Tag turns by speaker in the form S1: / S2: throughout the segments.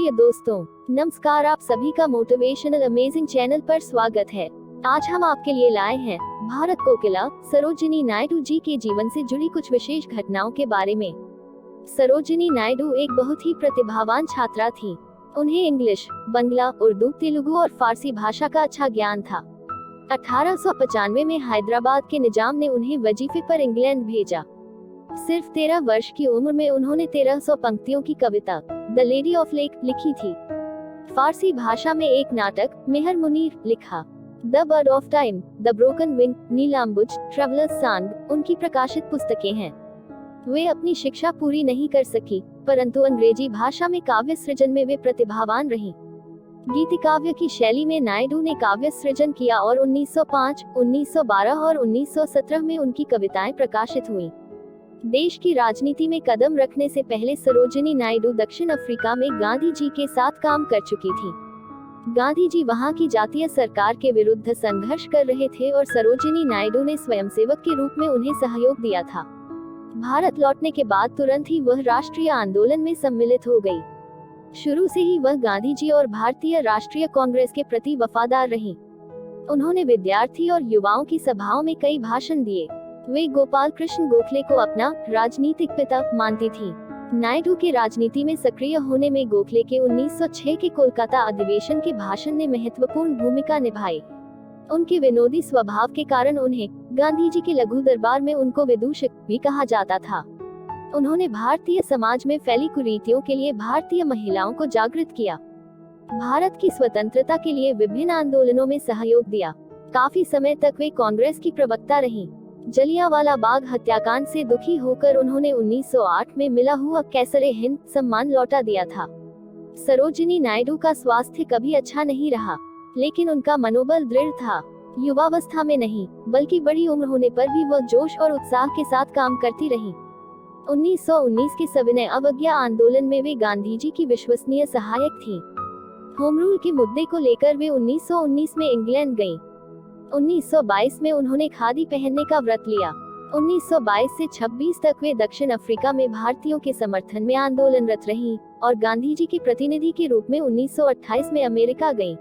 S1: प्रिय दोस्तों, नमस्कार। आप सभी का मोटिवेशनल अमेजिंग चैनल पर स्वागत है। आज हम आपके लिए लाए हैं भारत कोकिला सरोजिनी नायडू जी के जीवन से जुड़ी कुछ विशेष घटनाओं के बारे में। सरोजिनी नायडू एक बहुत ही प्रतिभावान छात्रा थी। उन्हें इंग्लिश, बंगला, उर्दू, तेलुगु और फारसी भाषा का अच्छा ज्ञान था। 1895 में हैदराबाद के निजाम ने उन्हें वजीफे पर इंग्लैंड भेजा। सिर्फ 13 वर्ष की उम्र में उन्होंने 1300 पंक्तियों की कविता द लेडी ऑफ लेक लिखी थी। फारसी भाषा में एक नाटक मेहर मुनीर लिखा। The bird of time, the broken wing, Nilambuj, traveller's song उनकी प्रकाशित पुस्तकें हैं। वे अपनी शिक्षा पूरी नहीं कर सकी, परंतु अंग्रेजी भाषा में काव्य सृजन में वे प्रतिभावान रहीं। गीतिकाव्य की शैली में नायडू ने काव्य सृजन किया और 1905, 1912 और 1917 में उनकी कविताएं प्रकाशित हुईं। देश की राजनीति में कदम रखने से पहले सरोजिनी नायडू दक्षिण अफ्रीका में गांधी जी के साथ काम कर चुकी थी। गांधी जी वहां की जातीय सरकार के विरुद्ध संघर्ष कर रहे थे और सरोजिनी नायडू ने स्वयंसेवक के रूप में उन्हें सहयोग दिया था। भारत लौटने के बाद तुरंत ही वह राष्ट्रीय आंदोलन में सम्मिलित हो गई। शुरू से ही वह गांधी जी और भारतीय राष्ट्रीय कांग्रेस के प्रति वफादार रहीं। उन्होंने विद्यार्थी और युवाओं की सभाओं में कई भाषण दिए। वे गोपाल कृष्ण गोखले को अपना राजनीतिक पिता मानती थी। नायडू के राजनीति में सक्रिय होने में गोखले के 1906 के कोलकाता अधिवेशन के भाषण ने महत्वपूर्ण भूमिका निभाई। उनके विनोदी स्वभाव के कारण उन्हें गांधी जी के लघु दरबार में उनको विदूषक भी कहा जाता था। उन्होंने भारतीय समाज में फैली कुरीतियों के लिए भारतीय महिलाओं को जागृत किया। भारत की स्वतंत्रता के लिए विभिन्न आंदोलनों में सहयोग दिया। काफी समय तक वे कांग्रेस की प्रवक्ता रहीं। जलियांवाला बाग हत्याकांड से दुखी होकर उन्होंने 1908 में मिला हुआ कैसर-ए-हिंद सम्मान लौटा दिया था। सरोजिनी नायडू का स्वास्थ्य कभी अच्छा नहीं रहा, लेकिन उनका मनोबल दृढ़ था। युवावस्था में नहीं, बल्कि बड़ी उम्र होने पर भी वह जोश और उत्साह के साथ काम करती रही। 1919 के सविनय अवज्ञा आंदोलन में वे गांधी जी की विश्वसनीय सहायक थीं। होम रूल के मुद्दे को लेकर वे 1919 में इंग्लैंड गईं। 1922 में उन्होंने खादी पहनने का व्रत लिया। 1922 से 26 तक वे दक्षिण अफ्रीका में भारतीयों के समर्थन में आंदोलनरत रहीं और गांधी जी की प्रतिनिधि के रूप में 1928 में अमेरिका गईं।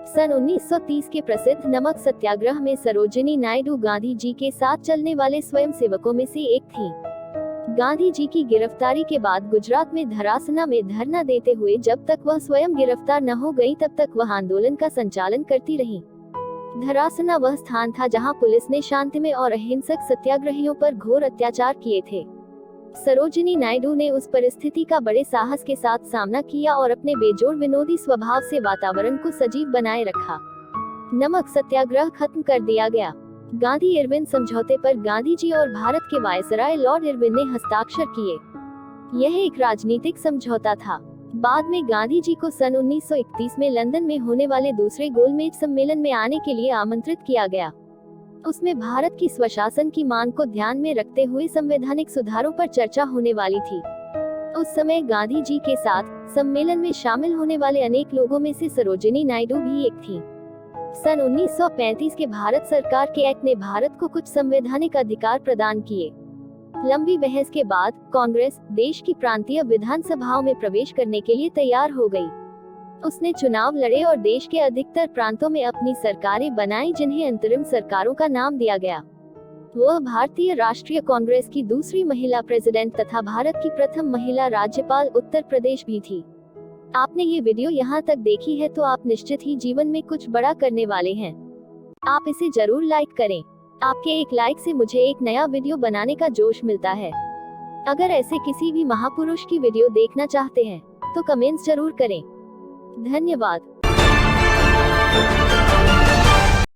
S1: सन 1930 के प्रसिद्ध नमक सत्याग्रह में सरोजिनी नायडू गांधी जी के साथ चलने वाले स्वयंसेवकों में से एक थीं। गांधी जी की गिरफ्तारी के बाद गुजरात में धरासना में धरना देते हुए जब तक वह स्वयं गिरफ्तार न हो गई तब तक वह आंदोलन का संचालन करती रहीं। धरासना वह स्थान था जहां पुलिस ने शांतिमय और अहिंसक सत्याग्रहियों पर घोर अत्याचार किए थे। सरोजिनी नायडू ने उस परिस्थिति का बड़े साहस के साथ सामना किया और अपने बेजोड़ विनोदी स्वभाव से वातावरण को सजीव बनाए रखा। नमक सत्याग्रह खत्म कर दिया गया। गांधी इरविन समझौते पर गांधी जी और भारत के वायसराय लॉर्ड इरविन ने हस्ताक्षर किए। यह एक राजनीतिक समझौता था। बाद में गांधी जी को सन 1931 में लंदन में होने वाले दूसरे गोलमेज सम्मेलन में आने के लिए आमंत्रित किया गया। उसमें भारत की स्वशासन की मांग को ध्यान में रखते हुए संवैधानिक सुधारों पर चर्चा होने वाली थी। उस समय गांधी जी के साथ सम्मेलन में शामिल होने वाले अनेक लोगों में से सरोजिनी नायडू भी एक थी। सन 1935 के भारत सरकार के एक्ट ने भारत को कुछ संवैधानिक अधिकार प्रदान किए। लंबी बहस के बाद कांग्रेस देश की प्रांतीय विधानसभाओं में प्रवेश करने के लिए तैयार हो गई। उसने चुनाव लड़े और देश के अधिकतर प्रांतों में अपनी सरकारें बनाई, जिन्हें अंतरिम सरकारों का नाम दिया गया। वह भारतीय राष्ट्रीय कांग्रेस की दूसरी महिला प्रेसिडेंट तथा भारत की प्रथम महिला राज्यपाल उत्तर प्रदेश भी थी। आपने ये वीडियो यहाँ तक देखी है तो आप निश्चित ही जीवन में कुछ बड़ा करने वाले हैं। आप इसे जरूर लाइक करें। आपके एक लाइक से मुझे एक नया वीडियो बनाने का जोश मिलता है। अगर ऐसे किसी भी महापुरुष की वीडियो देखना चाहते हैं तो कमेंट्स जरूर करें। धन्यवाद।